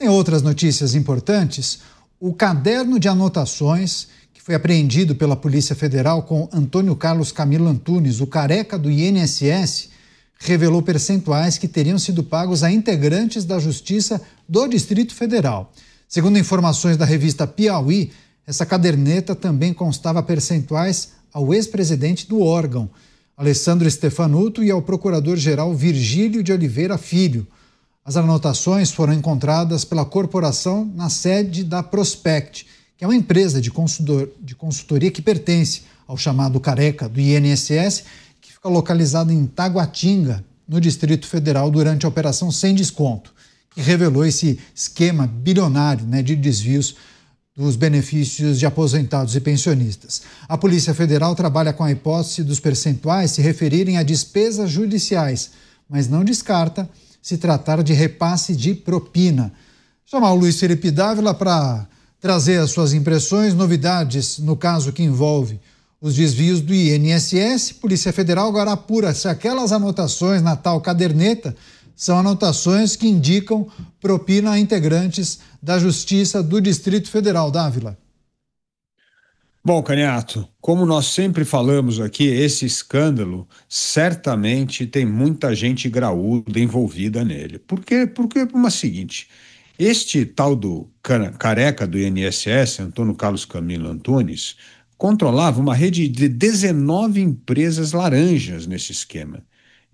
Em outras notícias importantes, o caderno de anotações que foi apreendido pela Polícia Federal com Antônio Carlos Camilo Antunes, o careca do INSS, revelou percentuais que teriam sido pagos a integrantes da Justiça do Distrito Federal. Segundo informações da revista Piauí, essa caderneta também constava percentuais ao ex-presidente do órgão, Alessandro Stefanuto, e ao procurador-geral Virgílio de Oliveira Filho. As anotações foram encontradas pela corporação na sede da Prospect, que é uma empresa de consultoria que pertence ao chamado careca do INSS, que fica localizado em Taguatinga, no Distrito Federal, durante a Operação Sem Desconto, que revelou esse esquema bilionário, de desvios dos benefícios de aposentados e pensionistas. A Polícia Federal trabalha com a hipótese dos percentuais se referirem a despesas judiciais, mas não descarta se tratar de repasse de propina. Chamar o Luiz Felipe Dávila para trazer as suas impressões, novidades no caso que envolve os desvios do INSS. Polícia Federal agora apura se aquelas anotações na tal caderneta são anotações que indicam propina a integrantes da Justiça do Distrito Federal. Dávila. Bom, Caniato, como nós sempre falamos aqui, esse escândalo certamente tem muita gente graúda envolvida nele. Porque é seguinte, este tal do careca do INSS, Antônio Carlos Camilo Antunes, controlava uma rede de 19 empresas laranjas nesse esquema.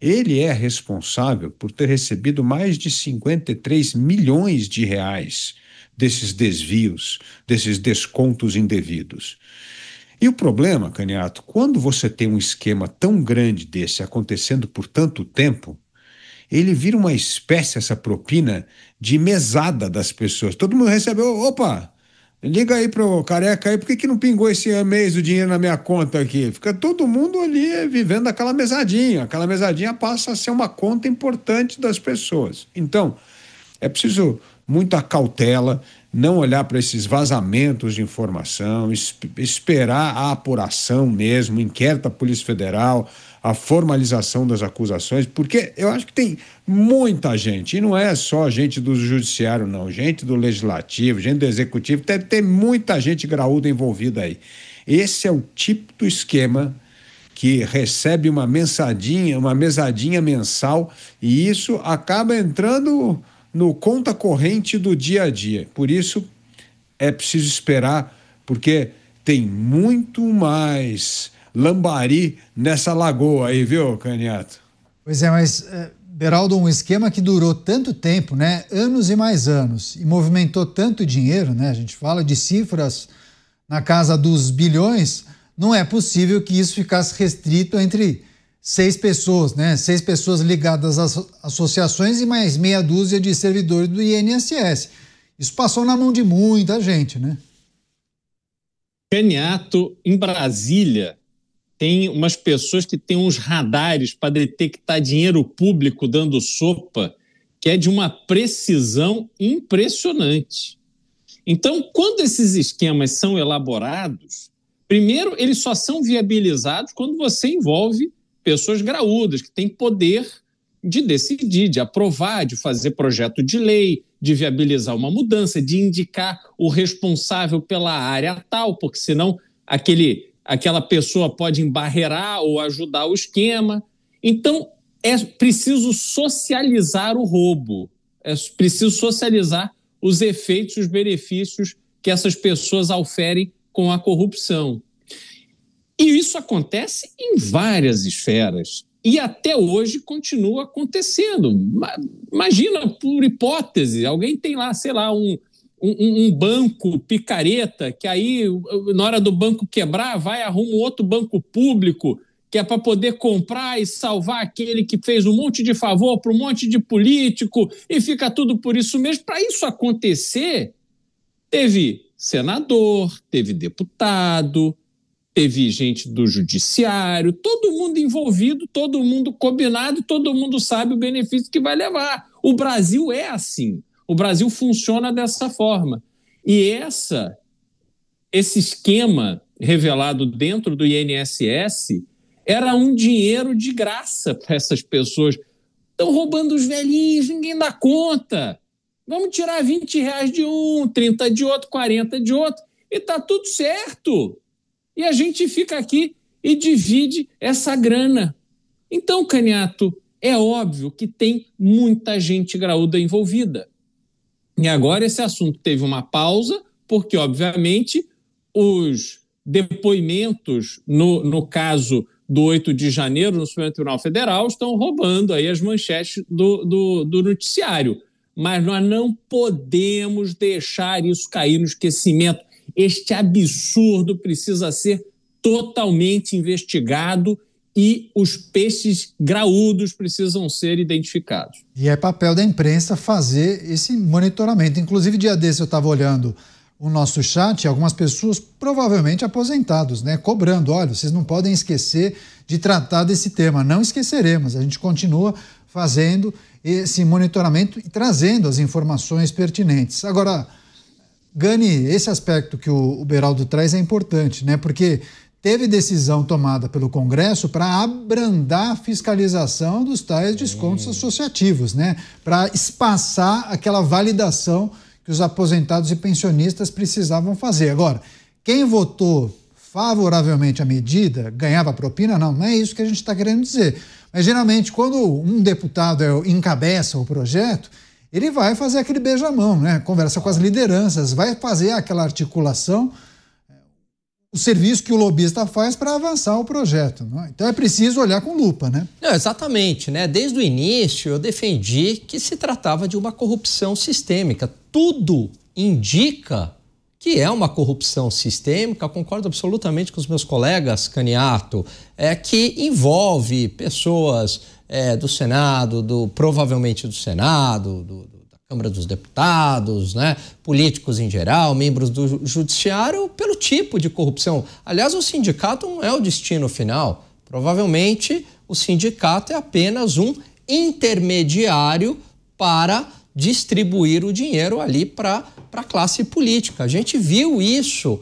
Ele é responsável por ter recebido mais de 53 milhões de reais desses desvios, desses descontos indevidos. E o problema, Caniato, quando você tem um esquema tão grande desse acontecendo por tanto tempo, ele vira uma espécie, essa propina, de mesada das pessoas. Todo mundo recebe, opa, liga aí pro careca aí, por que não pingou esse mês o dinheiro na minha conta aqui? Fica todo mundo ali vivendo aquela mesadinha passa a ser uma conta importante das pessoas. Então, é preciso muita cautela, não olhar para esses vazamentos de informação, esperar a apuração mesmo, inquérito da Polícia Federal, a formalização das acusações, porque eu acho que tem muita gente, e não é só gente do judiciário não, gente do legislativo, gente do executivo, deve ter muita gente graúda envolvida aí. Esse é o tipo do esquema que recebe uma mesadinha mensal, e isso acaba entrando no conta corrente do dia a dia. Por isso é preciso esperar, porque tem muito mais lambari nessa lagoa aí, viu, Caniato? Pois é, mas, Beraldo, um esquema que durou tanto tempo, anos e mais anos, e movimentou tanto dinheiro, a gente fala de cifras na casa dos bilhões, não é possível que isso ficasse restrito entre 6 pessoas, 6 pessoas ligadas às associações e mais meia dúzia de servidores do INSS. Isso passou na mão de muita gente, Caniato, em Brasília, tem umas pessoas que têm uns radares para detectar dinheiro público dando sopa, que é de uma precisão impressionante. Então, quando esses esquemas são elaborados, primeiro, eles só são viabilizados quando você envolve pessoas graúdas, que têm poder de decidir, de aprovar, de fazer projeto de lei, de viabilizar uma mudança, de indicar o responsável pela área tal, porque senão aquela pessoa pode embarrear ou ajudar o esquema. Então, é preciso socializar o roubo, é preciso socializar os efeitos, os benefícios que essas pessoas auferem com a corrupção. E isso acontece em várias esferas. E até hoje continua acontecendo. Imagina, por hipótese, alguém tem lá, sei lá, um banco picareta, que aí, na hora do banco quebrar, vai arruma um outro banco público, que é para poder comprar e salvar aquele que fez um monte de favor para um monte de político, e fica tudo por isso mesmo. Para isso acontecer, teve senador, teve deputado, teve gente do judiciário, todo mundo envolvido, todo mundo combinado, todo mundo sabe o benefício que vai levar. O Brasil é assim, o Brasil funciona dessa forma. E esse esquema revelado dentro do INSS era um dinheiro de graça para essas pessoas. Estão roubando os velhinhos, ninguém dá conta. Vamos tirar R$20 de um, 30 de outro, 40 de outro, e está tudo certo. E a gente fica aqui e divide essa grana. Então, Caniato, é óbvio que tem muita gente graúda envolvida. E agora esse assunto teve uma pausa, porque, obviamente, os depoimentos, no caso do 8 de janeiro, no Supremo Tribunal Federal, estão roubando aí as manchetes do noticiário. Mas nós não podemos deixar isso cair no esquecimento. Este absurdo precisa ser totalmente investigado e os peixes graúdos precisam ser identificados. E é papel da imprensa fazer esse monitoramento. Inclusive, dia desse eu estava olhando o nosso chat, algumas pessoas provavelmente aposentados, né, cobrando, olha, vocês não podem esquecer de tratar desse tema. Não esqueceremos, a gente continua fazendo esse monitoramento e trazendo as informações pertinentes. Agora, Gani, esse aspecto que o Beraldo traz é importante, né, porque teve decisão tomada pelo Congresso para abrandar a fiscalização dos tais descontos associativos, né? Para espaçar aquela validação que os aposentados e pensionistas precisavam fazer. Agora, quem votou favoravelmente à medida ganhava propina? Não é isso que a gente está querendo dizer. Mas, geralmente, quando um deputado encabeça o projeto, ele vai fazer aquele beijamão, né? Conversa com as lideranças, vai fazer aquela articulação, o serviço que o lobista faz para avançar o projeto. Não é? Então é preciso olhar com lupa, né? Não, exatamente, né? Desde o início eu defendi que se tratava de uma corrupção sistêmica. Tudo indica que é uma corrupção sistêmica, concordo absolutamente com os meus colegas, Caniato, que envolve pessoas do Senado, provavelmente do Senado, da Câmara dos Deputados, né, políticos em geral, membros do Judiciário, pelo tipo de corrupção. Aliás, o sindicato não é o destino final. Provavelmente, o sindicato é apenas um intermediário para distribuir o dinheiro ali para a classe política. A gente viu isso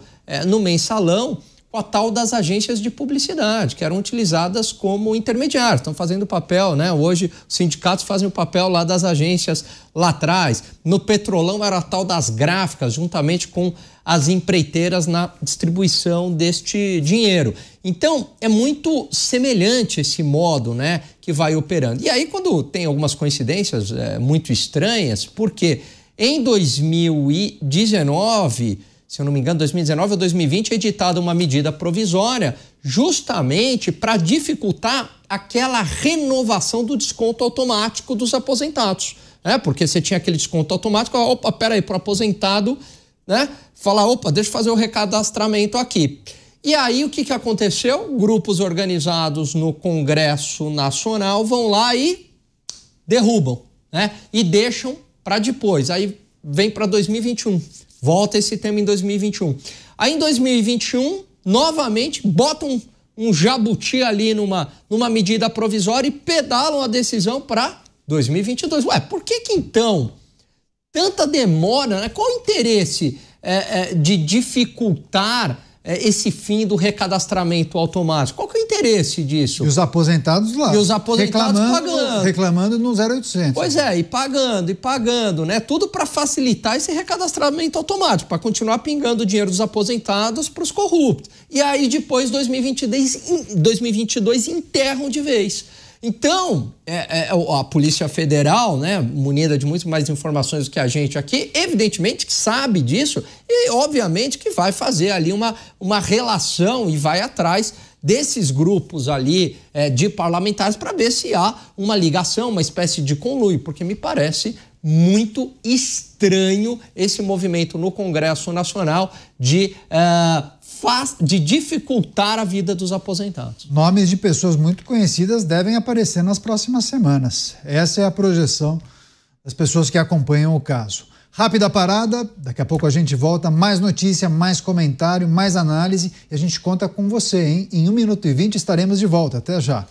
no mensalão com a tal das agências de publicidade, que eram utilizadas como intermediários. Estão fazendo o papel, né? Hoje os sindicatos fazem o papel lá das agências lá atrás. No Petrolão era a tal das gráficas, juntamente com as empreiteiras na distribuição deste dinheiro. Então, é muito semelhante esse modo, né, que vai operando. E aí, quando tem algumas coincidências muito estranhas, porque em 2019... se eu não me engano, 2019 ou 2020, é editada uma medida provisória justamente para dificultar aquela renovação do desconto automático dos aposentados. Porque você tinha aquele desconto automático, opa, peraí, para o aposentado, né? Falar, opa, deixa eu fazer o recadastramento aqui. E aí o que aconteceu? Grupos organizados no Congresso Nacional vão lá e derrubam, né? E deixam para depois. Aí vem para 2021. Volta esse tema em 2021. Aí em 2021, novamente, botam um jabuti ali numa medida provisória e pedalam a decisão para 2022. Ué, por que então tanta demora, né? Qual o interesse de dificultar esse fim do recadastramento automático? Qual que é o interesse disso? E os aposentados lá. E os aposentados pagando. Reclamando no 0800. Pois e pagando, né? Tudo para facilitar esse recadastramento automático, para continuar pingando o dinheiro dos aposentados para os corruptos. E aí depois, 2022, enterram de vez. Então, a Polícia Federal, né, munida de muito mais informações do que a gente aqui, evidentemente que sabe disso e, obviamente, que vai fazer ali uma relação e vai atrás desses grupos ali de parlamentares para ver se há uma ligação, uma espécie de conluio, porque me parece muito estranho esse movimento no Congresso Nacional de dificultar a vida dos aposentados. Nomes de pessoas muito conhecidas devem aparecer nas próximas semanas. Essa é a projeção das pessoas que acompanham o caso. Rápida parada, daqui a pouco a gente volta, mais notícia, mais comentário, mais análise e a gente conta com você, hein? Em 1 minuto e 20 estaremos de volta. Até já.